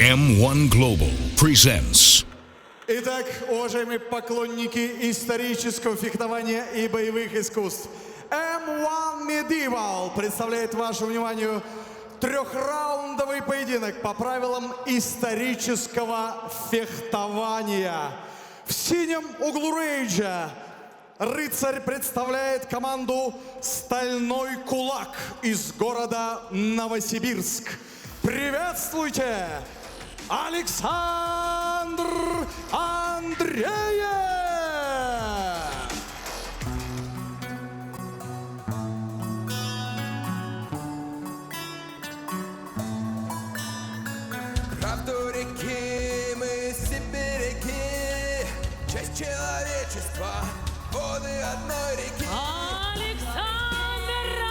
M-1 Global presents. Итак, уважаемые поклонники исторического фехтования и боевых искусств, M-1 Medieval представляет вашему вниманию трехраундовый поединок по правилам исторического фехтования. В синем углу рейджа рыцарь представляет команду «Стальной кулак» из города Новосибирск. Приветствуйте! Александр Андреев! Правду реки мы сибиряки, часть человечества, воды одной реки. Александр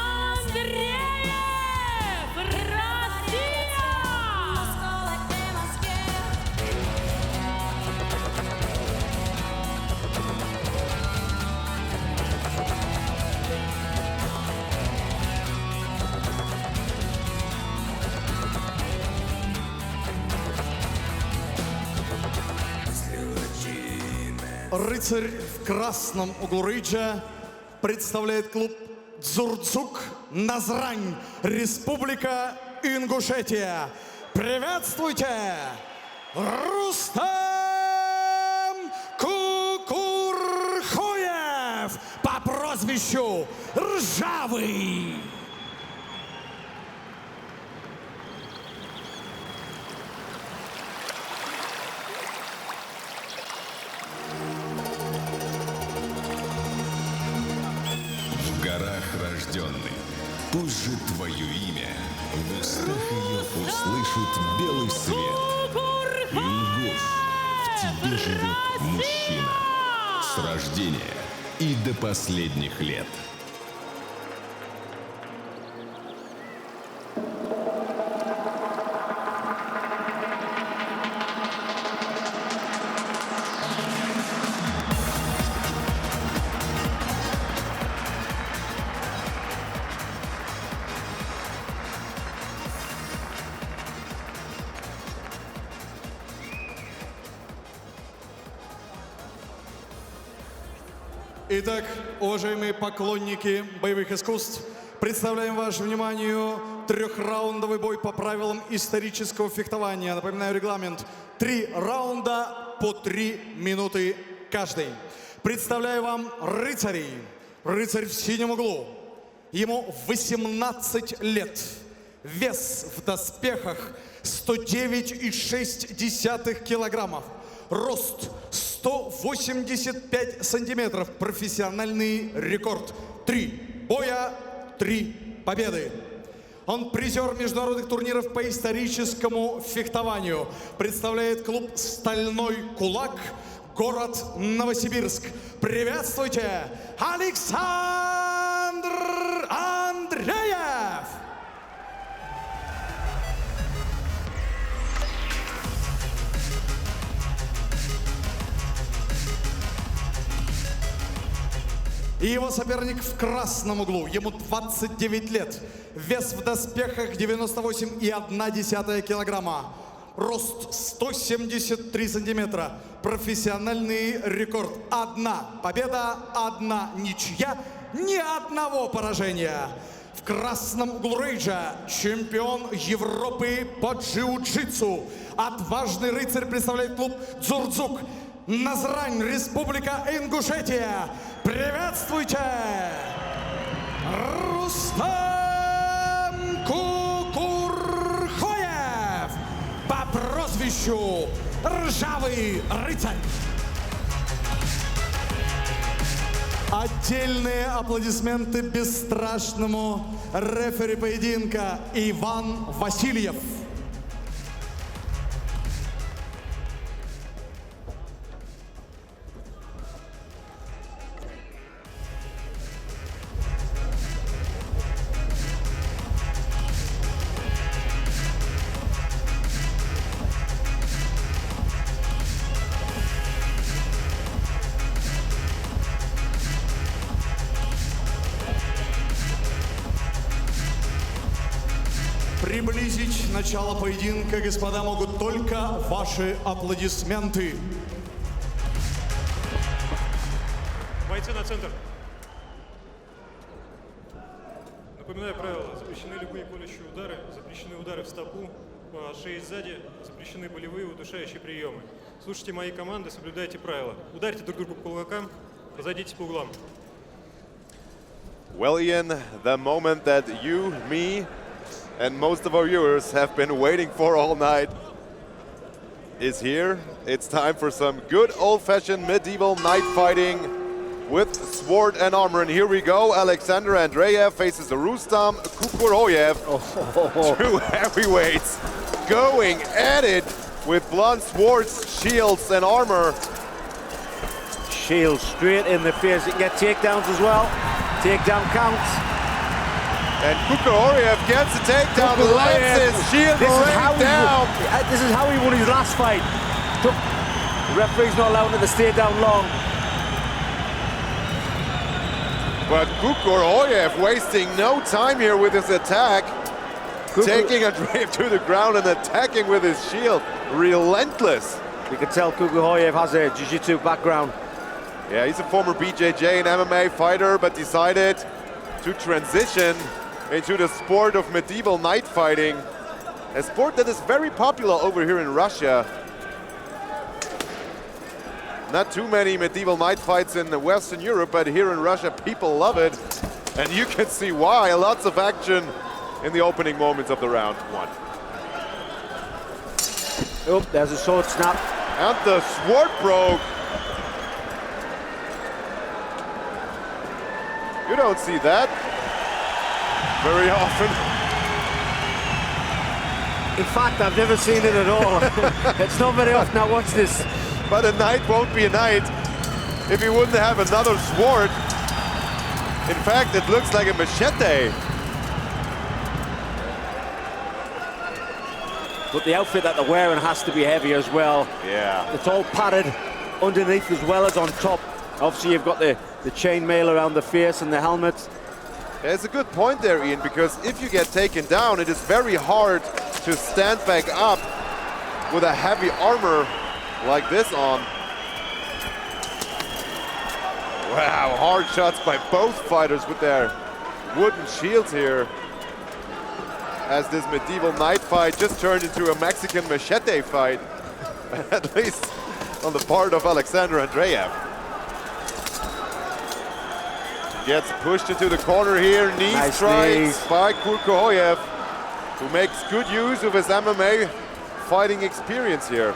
Андреев! Россия! Рыцарь в красном углу рейджа представляет клуб «Дзурцук», Назрань, Республика Ингушетия. Приветствуйте! Рустам Kukurkhoev по прозвищу Ржавый. В горах рожденный, пусть же твое имя в устах ее услышит белый свет. Ингуш, в тебе живет мужчина с рождения и до последних лет. Итак, уважаемые поклонники боевых искусств, представляем вашему вниманию трехраундовый бой по правилам исторического фехтования. Напоминаю регламент: 3 раунда по 3 минуты каждый. Представляю вам рыцарей. Рыцарь в синем углу. Ему 18 лет. Вес в доспехах 109,6 килограммов. Рост 185 сантиметров. Профессиональный рекорд. 3 боя, 3 победы. Он призер международных турниров по историческому фехтованию. Представляет клуб «Стальной кулак», город Новосибирск. Приветствуйте, Александр Андреев! И его соперник в красном углу. Ему 29 лет. Вес в доспехах 98,1 килограмма. Рост 173 сантиметра. Профессиональный рекорд. 1 победа, 1 ничья, ни одного поражения. В красном углу рейджа чемпион Европы по jiu-jitsu. Отважный рыцарь представляет клуб «Дзурцук», Назрань, Республика Ингушетия. Приветствуйте! Рустам Kukurkhoev по прозвищу Ржавый рыцарь. Отдельные аплодисменты бесстрашному рефери поединка Иван Васильев. Приблизить начало поединка, господа, могут только ваши аплодисменты. Бойцы на центр. Напоминаю правила. Запрещены любые колющие удары, запрещены удары в стопу, по шее сзади, запрещены болевые удушающие приемы. Слушайте мои команды, соблюдайте правила. Ударьте друг друга по кулакам, разойдитесь по углам. Well, Ian, the moment that you, me, and most of our viewers have been waiting for all night is here. It's time for some good old-fashioned medieval night fighting with sword and armor. And here we go. Alexander Andreev faces Rustam Kukurkhoev. Two heavyweights going at it with blunt swords, shields, and armor. Shields straight in the face. It can get takedowns as well. Takedown counts. And Kukurkhoev gets a takedown, lets his shield right down. This is how he won his last fight. The referee's not allowing it to stay down long. But Kukurkhoev wasting no time here with his attack. Taking Andreev to the ground and attacking with his shield. Relentless. You can tell Kukurkhoev has a jiu-jitsu background. Yeah, he's a former BJJ and MMA fighter, but decided to transition into the sport of medieval night fighting. A sport that is very popular over here in Russia. Not too many medieval night fights in Western Europe, but here in Russia, people love it. And you can see why. Lots of action in the opening moments of the round one. Oh, there's a sword snap. And the sword broke. You don't see that very often. In fact, I've never seen it at all. It's not very often I watch this. But a night won't be a night if he wouldn't have another sword. In fact, it looks like a machete. But the outfit that they're wearing has to be heavy as well. Yeah. It's all padded underneath as well as on top. Obviously, you've got the chainmail around the face and the helmet. There's a good point there, Ian, because if you get taken down, it is very hard to stand back up with a heavy armor like this on. Wow, hard shots by both fighters with their wooden shields here. As this medieval night fight just turned into a Mexican machete fight, at least on the part of Alexander Andreev. Gets pushed into the corner here, knee Nice strikes knees. by Kukurkhoev, who makes good use of his MMA fighting experience here.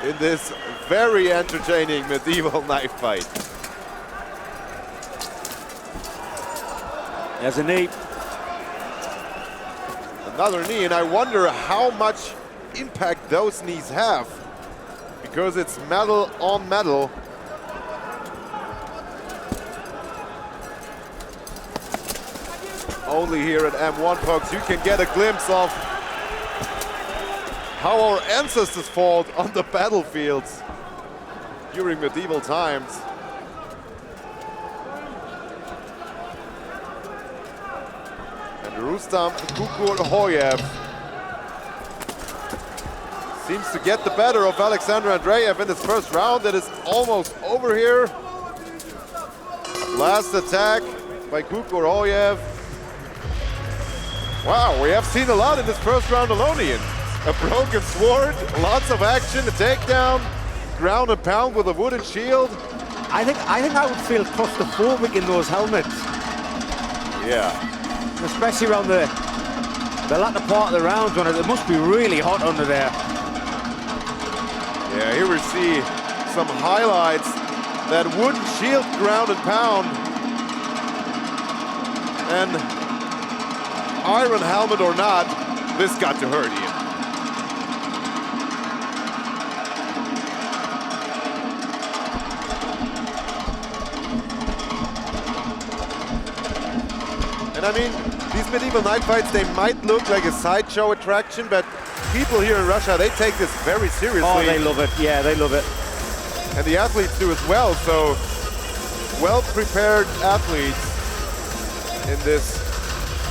In this very entertaining medieval knife fight. There's a knee. Another knee, and I wonder how much impact those knees have, because it's metal on metal. Only here at M-1, folks, you can get a glimpse of how our ancestors fought on the battlefields during medieval times. And Rustam Kukurkhoev seems to get the better of Alexander Andreev in this first round. That is almost over here. Last attack by Kukurkhoev. Wow, we have seen a lot in this first round alone, Ian. A broken sword, lots of action, a takedown, ground and pound with a wooden shield. I think I would feel claustrophobic in those helmets, Yeah. especially around the latter part of the rounds when it must be really hot under there. Yeah, here we see some highlights. That wooden shield ground and pound. And iron helmet or not, this got to hurt, Ian. And I mean, these medieval night fights, they might look like a sideshow attraction, but people here in Russia, they take this very seriously. Oh, they love it. Yeah, they love it. And the athletes do as well, so well-prepared athletes in this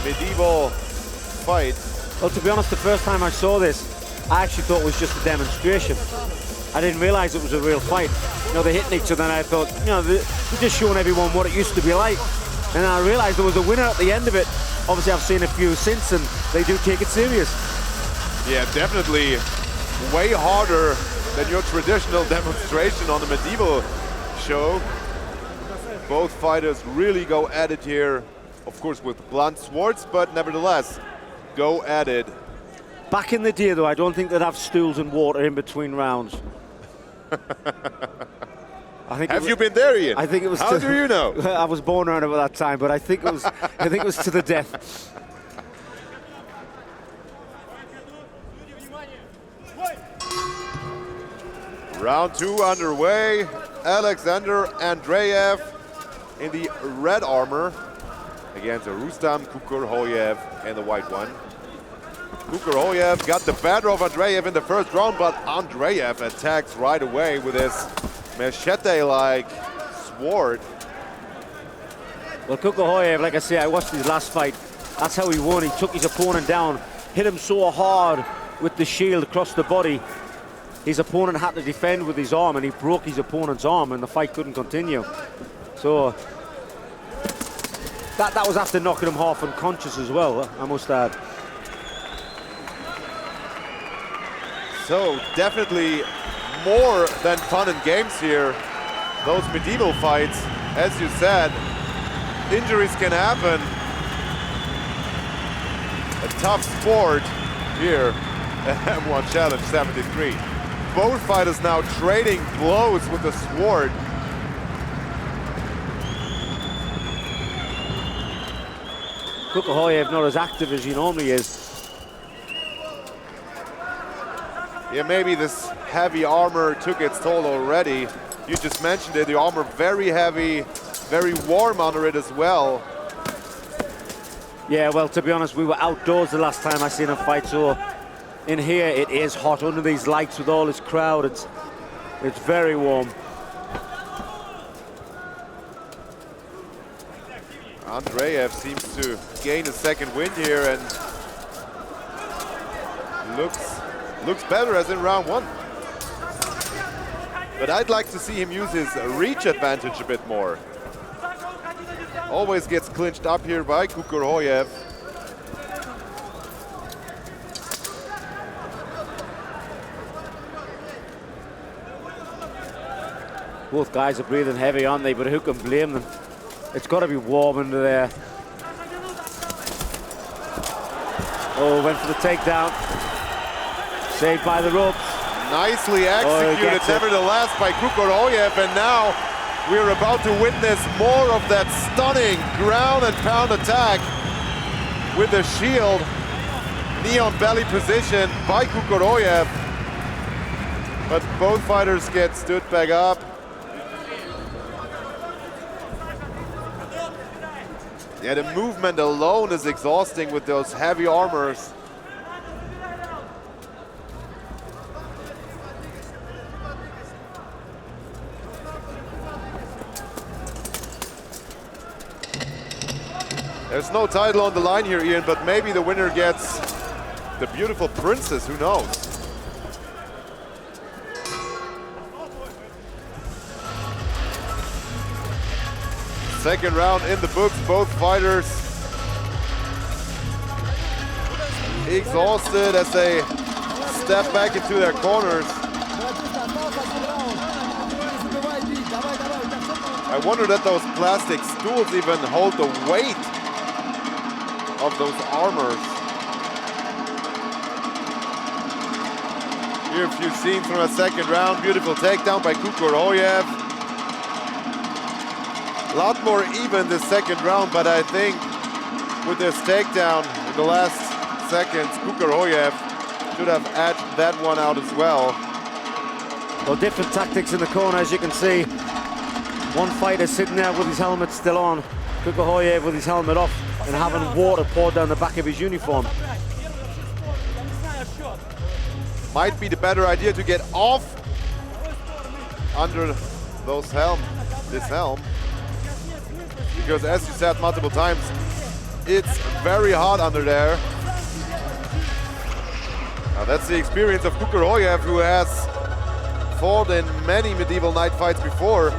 medieval fight. Well, to be honest, the first time I saw this, I actually thought it was just a demonstration. I didn't realize it was a real fight. You know, they're hitting each other, and I thought, you know, they're just showing everyone what it used to be like. And I realized there was a winner at the end of it. Obviously, I've seen a few since, and they do take it serious. Yeah, definitely way harder than your traditional demonstration on the medieval show. Both fighters really go at it here, of course with blunt swords, but nevertheless, go at it. Back in the day, though, I don't think they'd have stools and water in between rounds. Have you been there, Ian? I think it was. How do you know? I was born around about that time, but I think it was. I think it was to the death. Round 2 underway. Alexander Andreev in the red armor against Rustam Kukurkhoev in the white one. Kukurkhoev got the better of Andreev in the first round, but Andreev attacks right away with his machete-like sword. Well, Kukurkhoev, like I say, I watched his last fight. That's how he won. He took his opponent down, hit him so hard with the shield across the body. His opponent had to defend with his arm, and he broke his opponent's arm, and the fight couldn't continue. So that was after knocking him half unconscious as well, I must add. So definitely more than fun and games here. Those medieval fights, as you said, injuries can happen. A tough sport here at M-1 Challenge 73. Both fighters now trading blows with the sword. Kukurkhoev not as active as he normally is. Yeah, maybe this heavy armor took its toll already. You just mentioned it, the armor very heavy, very warm under it as well. Yeah, well, to be honest, we were outdoors the last time I seen him fight, so in here it is hot under these lights with all this crowd. It's very warm. Andreev seems to gain a second win here and looks better as in round 1. But I'd like to see him use his reach advantage a bit more. Always gets clinched up here by Kukurkhoev. Both guys are breathing heavy, aren't they? But who can blame them? It's got to be warm under there. Oh, went for the takedown. Saved by the ropes. Nicely executed, nevertheless, by Kukurkhoev, and now we're about to witness more of that stunning ground and pound attack with the shield. Knee on belly position by Kukurkhoev, but both fighters get stood back up. Yeah, the movement alone is exhausting with those heavy armors. There's no title on the line here, Ian, but maybe the winner gets the beautiful princess, who knows? Second round in the books, both fighters exhausted as they step back into their corners. I wonder that those plastic stools even hold the weight of those armors. Here a few scenes from a second round. Beautiful takedown by Kukurkhoev. A lot more even this second round, but I think with this takedown in the last seconds, Kukurkhoev should have edged that one out as well. Well, different tactics in the corner, as you can see. One fighter sitting there with his helmet still on, Kukurkhoev with his helmet off and having water poured down the back of his uniform. Might be the better idea to get off under this helm. Because as you said multiple times, It's very hot under there. Now that's the experience of Kukurkhoev, who has fought in many medieval knife fights before.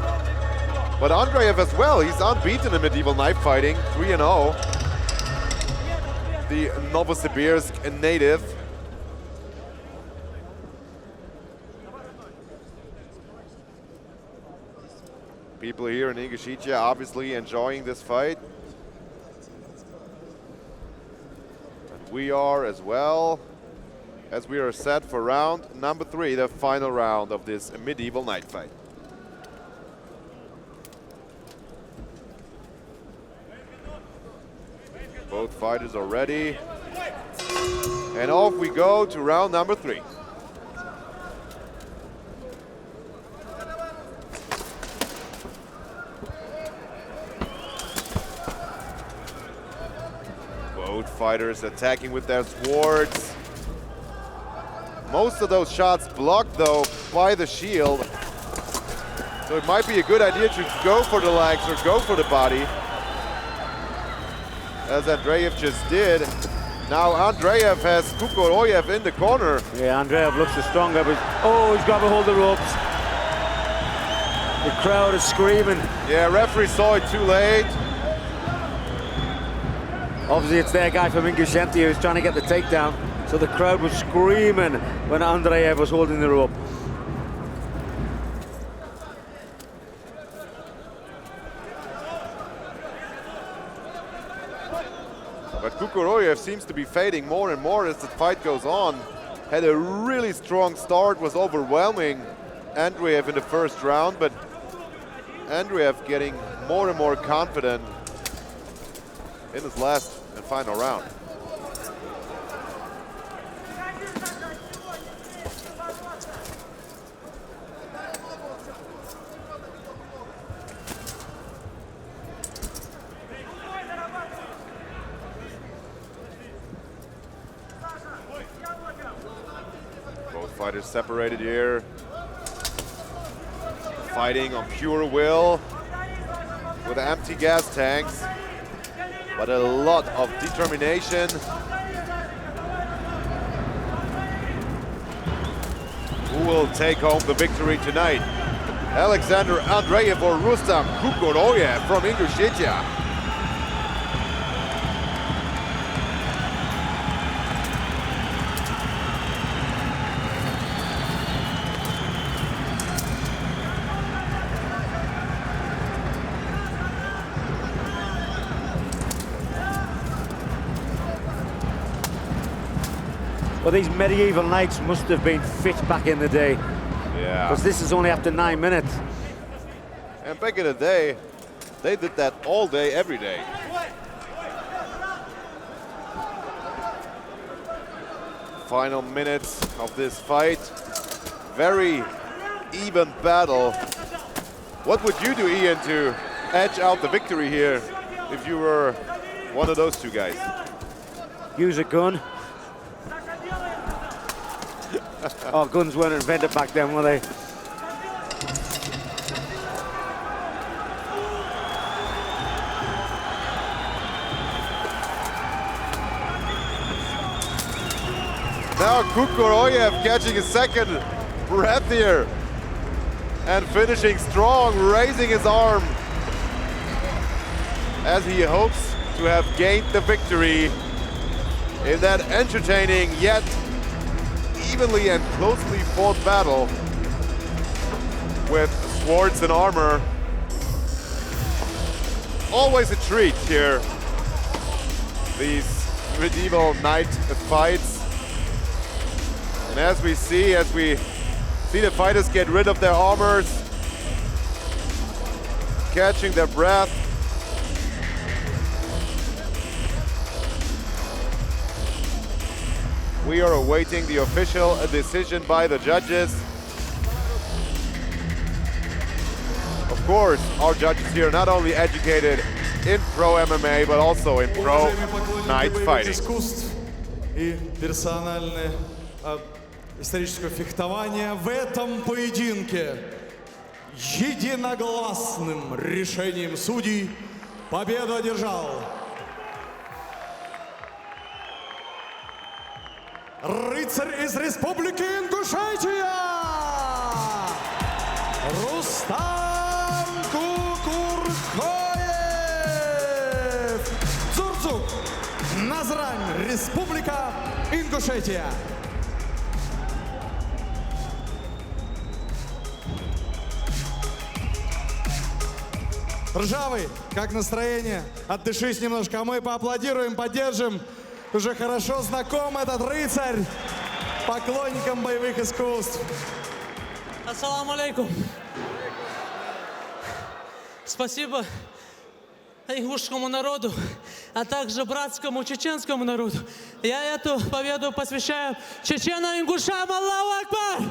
But Andreev as well, he's unbeaten in medieval knife fighting, 3-0. The Novosibirsk native. People here in Ingushetia obviously enjoying this fight. And we are as well, as we are set for round number 3, the final round of this medieval knife fight. Both fighters are ready. And off we go to round number 3. Both fighters attacking with their swords. Most of those shots blocked though by the shield. So it might be a good idea to go for the legs or go for the body, as Andreev just did. Now Andreev has Kukurkhoev in the corner. Yeah, Andreev looks the stronger, but oh, he's grabbing hold of the ropes. The crowd is screaming. Yeah, referee saw it too late. Obviously, it's their guy from Ingushetia who's trying to get the takedown. So the crowd was screaming when Andreev was holding the rope. But Kukurkhoev seems to be fading more and more as the fight goes on. Had a really strong start, was overwhelming Andreev in the first round, but Andreev getting more and more confident in his last and final round. Both fighters separated here. Fighting on pure will with empty gas tanks, but a lot of determination. Who will take home the victory tonight? Alexander Andreev or Rustam Kukurkhoev from Ingushetia? Well, these medieval knights must have been fit back in the day. Yeah. Because this is only after 9 minutes. And back in the day, they did that all day, every day. Final minutes of this fight. Very even battle. What would you do, Ian, to edge out the victory here if you were one of those two guys? Use a gun. Oh, guns weren't invented back then, were they? Now Kukurkhoev catching a second breath here and finishing strong, raising his arm as he hopes to have gained the victory in that entertaining yet evenly and closely fought battle with swords and armor. Always a treat here, these medieval knight fights. And as we see the fighters get rid of their armors, catching their breath. We are awaiting the official decision by the judges. Of course, our judges here are not only educated in pro MMA, but also in pro knight fighting. И персональное историческое фехтование в этом поединке единогласным решением судей победу одержал рыцарь из Республики Ингушетия Рустам Kukurkhoev. Цурцук, Назрань, Республика Ингушетия. Ржавый, как настроение? Отдышись немножко, а мы поаплодируем, поддержим. Уже хорошо знаком этот рыцарь поклонникам боевых искусств. Ассаламу алейкум. Спасибо ингушскому народу, а также братскому чеченскому народу. Я эту победу посвящаю чечено-ингушам. Аллаху Акбар!